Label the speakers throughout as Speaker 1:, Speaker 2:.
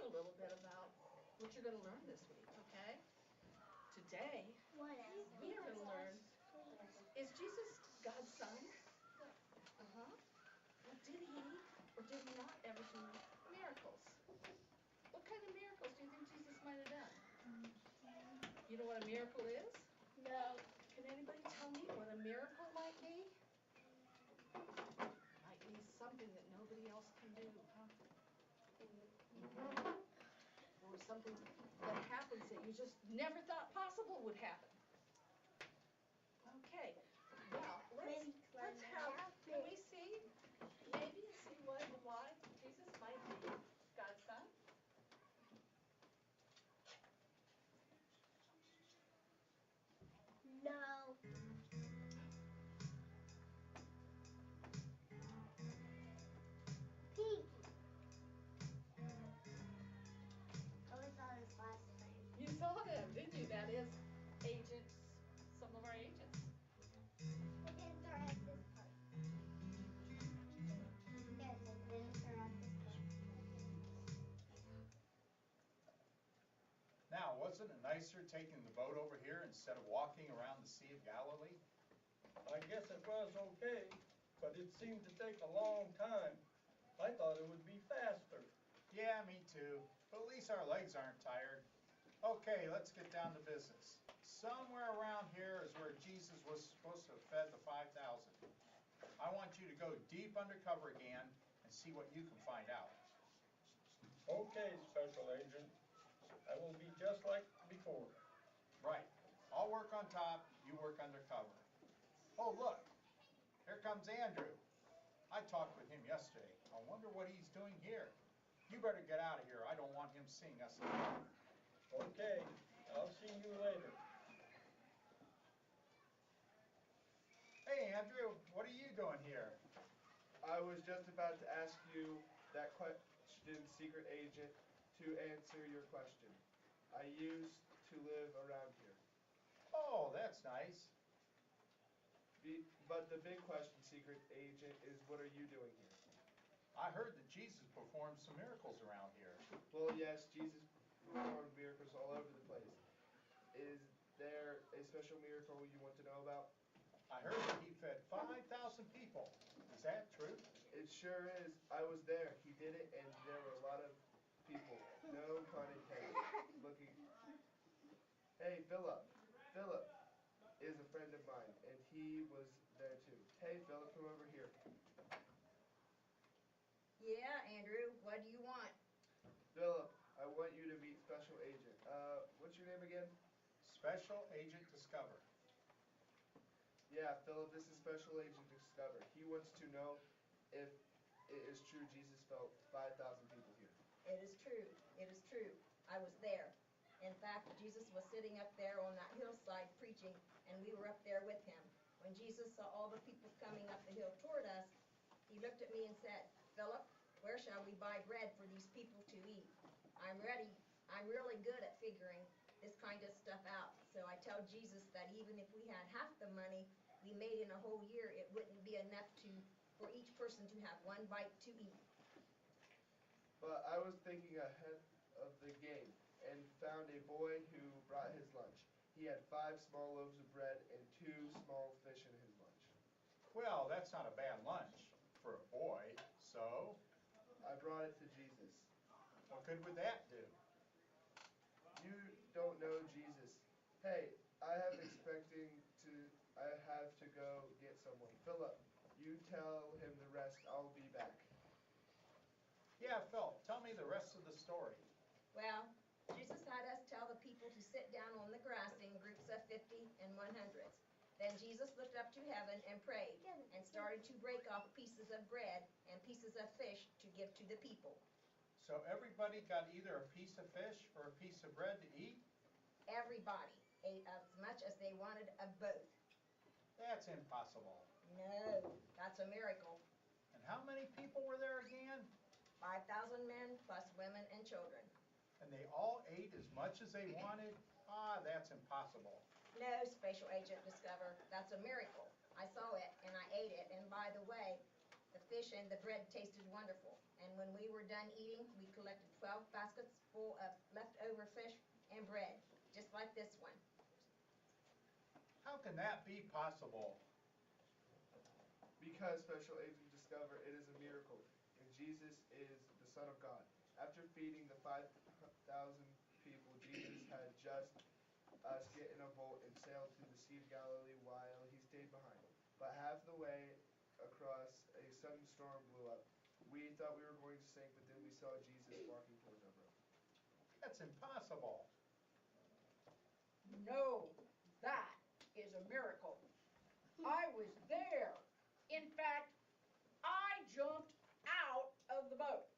Speaker 1: you a little bit about what you're going to learn this week, okay? Today, we are going to learn, is Jesus God's son? Uh-huh. Well, did he or did he not ever do miracles? What kind of miracles do you think Jesus might have done? You know what a miracle is?
Speaker 2: No.
Speaker 1: Can anybody tell me what a miracle might be? Might be something that nobody else can do, huh? Or something that happens that you just never thought possible would happen. Okay, well, let's have, can we see, maybe see what and why Jesus might be God's son?
Speaker 2: No. Pinky. I saw this last time.
Speaker 1: You saw them, didn't you? That is agents, some of our agents.
Speaker 2: I didn't start at this part. Yes, I didn't start at this part.
Speaker 3: Now, wasn't it nicer taking the boat over here instead of walking around the Sea of Galilee?
Speaker 4: I guess it was okay, but it seemed to take a long time. I thought it would be faster.
Speaker 3: Yeah, me too. But at least our legs aren't tired. Okay, let's get down to business. Somewhere around here is where Jesus was supposed to have fed the 5,000. I want you to go deep undercover again and see what you can find out.
Speaker 4: Okay, Special Agent. I will be just like before.
Speaker 3: Right. I'll work on top, you work undercover. Oh, look. Here comes Andrew. I talked with him yesterday. I wonder what he's doing here. You better get out of here. I don't want him seeing us again.
Speaker 4: Okay, I'll see you later.
Speaker 3: Hey, Andrew, what are you doing here?
Speaker 5: I was just about to ask you that question, Secret Agent, to answer your question. I used to live around here.
Speaker 3: Oh, that's nice.
Speaker 5: But the big question, Secret Agent, is what are you doing here?
Speaker 3: I heard that Jesus performed some miracles around here.
Speaker 5: Well, yes, Jesus performed miracles all over the place. Is there a special miracle you want to know about?
Speaker 3: I heard that he fed 5,000 people. Is that true?
Speaker 5: It sure is. I was there. He did it, and there were a lot of people. No pun intended. Looking. Hey, Philip. Philip is a friend of mine, and he was there too. Hey, Philip, come over here.
Speaker 6: Yeah, Andrew, what do you want?
Speaker 5: Philip, I want you to meet Special Agent. What's your name again?
Speaker 3: Special Agent Discover.
Speaker 5: Yeah, Philip, this is Special Agent Discover. He wants to know if it is true Jesus fed 5,000 people here.
Speaker 6: It is true. It is true. I was there. In fact, Jesus was sitting up there on that hillside preaching, and we were up there with him. When Jesus saw all the people coming up the hill toward us, he looked at me and said, "Philip, where shall we buy bread for these people to eat? I'm ready. I'm really good at figuring this kind of stuff out. So I tell Jesus that even if we had half the money we made in a whole year, it wouldn't be enough for each person to have one bite to eat."
Speaker 5: But I was thinking ahead of the game and found a boy who brought his lunch. He had 5 small loaves of bread and 2 small fish in his lunch.
Speaker 3: Well, that's not a bad lunch for a boy, so
Speaker 5: I brought it to Jesus.
Speaker 3: what good would that do?
Speaker 5: You don't know Jesus. Hey, I have to go get someone. Philip, you tell him the rest. I'll be back.
Speaker 3: Yeah, Phil, tell me the rest of the story.
Speaker 6: Well, Jesus had us tell the people to sit down on the grass in groups of 50 and 100s. Then Jesus looked up to heaven and prayed and started to break off pieces of bread and pieces of fish to give to the people.
Speaker 3: So everybody got either a piece of fish or a piece of bread to eat?
Speaker 6: Everybody ate as much as they wanted of both.
Speaker 3: That's impossible.
Speaker 6: No, that's a miracle.
Speaker 3: And how many people were there again?
Speaker 6: 5,000 men plus women and children.
Speaker 3: And they all ate as much as they wanted? Ah, that's impossible.
Speaker 6: No, Special Agent Discover, that's a miracle. I saw it and I ate it, and by the way, the fish and the bread tasted wonderful. And when we were done eating, we collected 12 baskets full of leftover fish and bread, just like this one.
Speaker 3: How can that be possible?
Speaker 5: Because Special Agent discovered it is a miracle, and Jesus is the Son of God. After feeding the 5,000 people, Jesus had just us get in a boat and sail to the Sea of Galilee while he stayed behind. But half the way across, a sudden storm blew up. We thought we were going to sink, but then we saw Jesus walking towards our boat.
Speaker 3: That's impossible.
Speaker 7: No, that is a miracle. I was there. In fact, I jumped out of the boat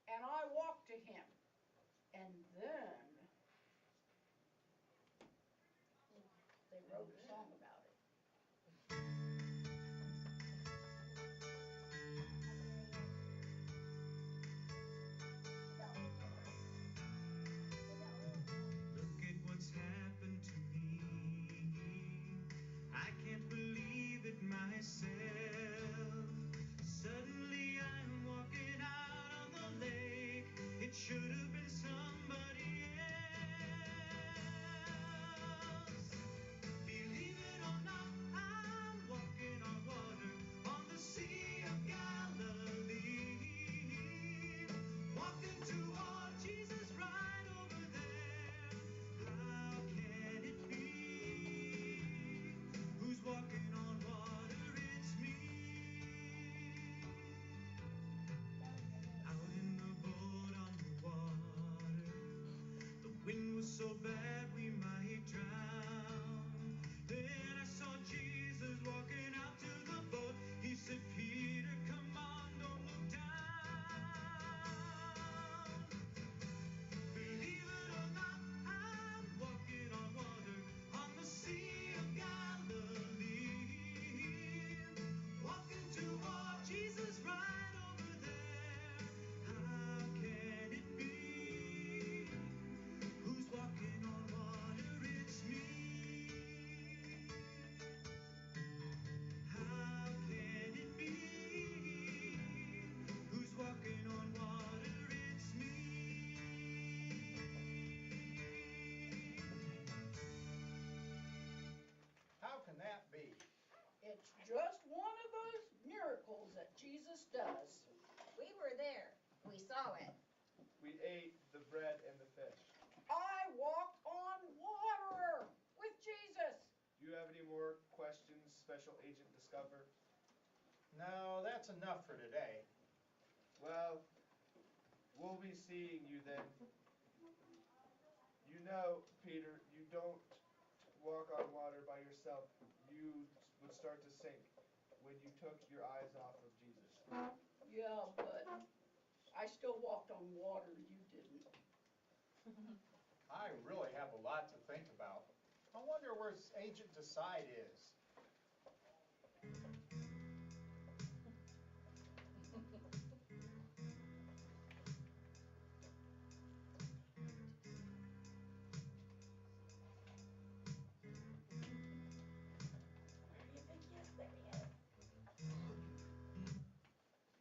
Speaker 7: and I walked to him. And then they wrote a song about it.
Speaker 8: Look at what's happened to me. I can't believe it myself. Suddenly I'm walking out on the lake. It should have been somebody else. Believe it or not, I'm walking on water on the Sea of Galilee. Walking toward Jesus right over there. How can it be? Who's walking on water? It's me. Out in the boat on the water. The wind was so bad we might drown. Then I saw Jesus walking out to the boat. He said, Peter, come on, don't look down. Believe it or not, I'm walking on water on the Sea of Galilee. Walking toward Jesus right over there. How can it be? Who's walking on water? It's me. How can it be? Who's walking on water? It's me.
Speaker 3: How can that be?
Speaker 7: It's just one of those miracles that Jesus does.
Speaker 6: We were there. We saw it.
Speaker 5: We ate the bread and the fish.
Speaker 7: I walked on water with Jesus.
Speaker 5: Do you have any more questions, Special Agent Discover?
Speaker 3: No, that's enough for today.
Speaker 5: Well, we'll be seeing you then. You know, Peter, you don't walk on water by yourself. You would start to sink when you took your eyes off of Jesus.
Speaker 7: Yeah, but I still walked on water. You didn't.
Speaker 3: I really have a lot to think about. I wonder where Agent Decide is.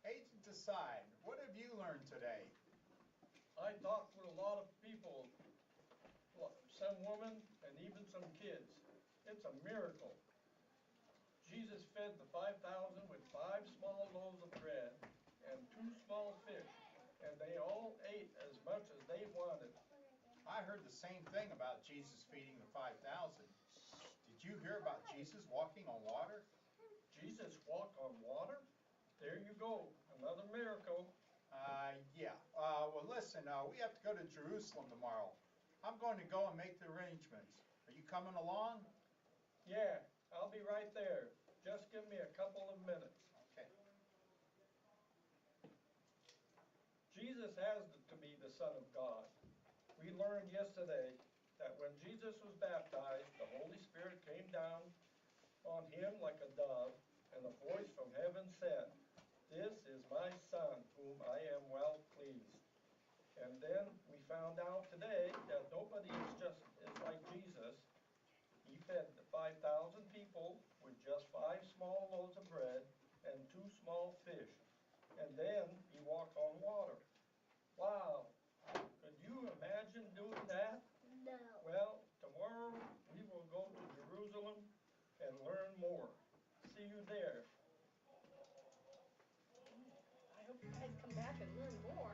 Speaker 3: Agent Decide, what have you learned today?
Speaker 4: I talked with a lot of people, some women and even some kids. It's a miracle. Jesus fed the 5,000 with 5 small loaves of bread and 2 small fish, and they all ate as much as they wanted.
Speaker 3: I heard the same thing about Jesus feeding the 5,000. Did you hear about Jesus walking on water?
Speaker 4: Jesus walked on water? There you go, another miracle.
Speaker 3: Yeah. Well, listen, we have to go to Jerusalem tomorrow. I'm going to go and make the arrangements. Are you coming along?
Speaker 4: Yeah, I'll be right there. Just give me a couple of minutes.
Speaker 3: Okay.
Speaker 4: Jesus has to be the Son of God. We learned yesterday that when Jesus was baptized, the Holy Spirit came down on him like a dove, and a voice from heaven said, "This is my Son, whom I am well pleased." And then we found out today that nobody is like Jesus. He fed the 5,000 people with just 5 small loaves of bread and 2 small fish. fish. And then he walked on water. Wow. Could you imagine doing that?
Speaker 2: No.
Speaker 4: Well, tomorrow we will go to Jerusalem and learn more. See you there.
Speaker 1: I hope you guys come back and learn more.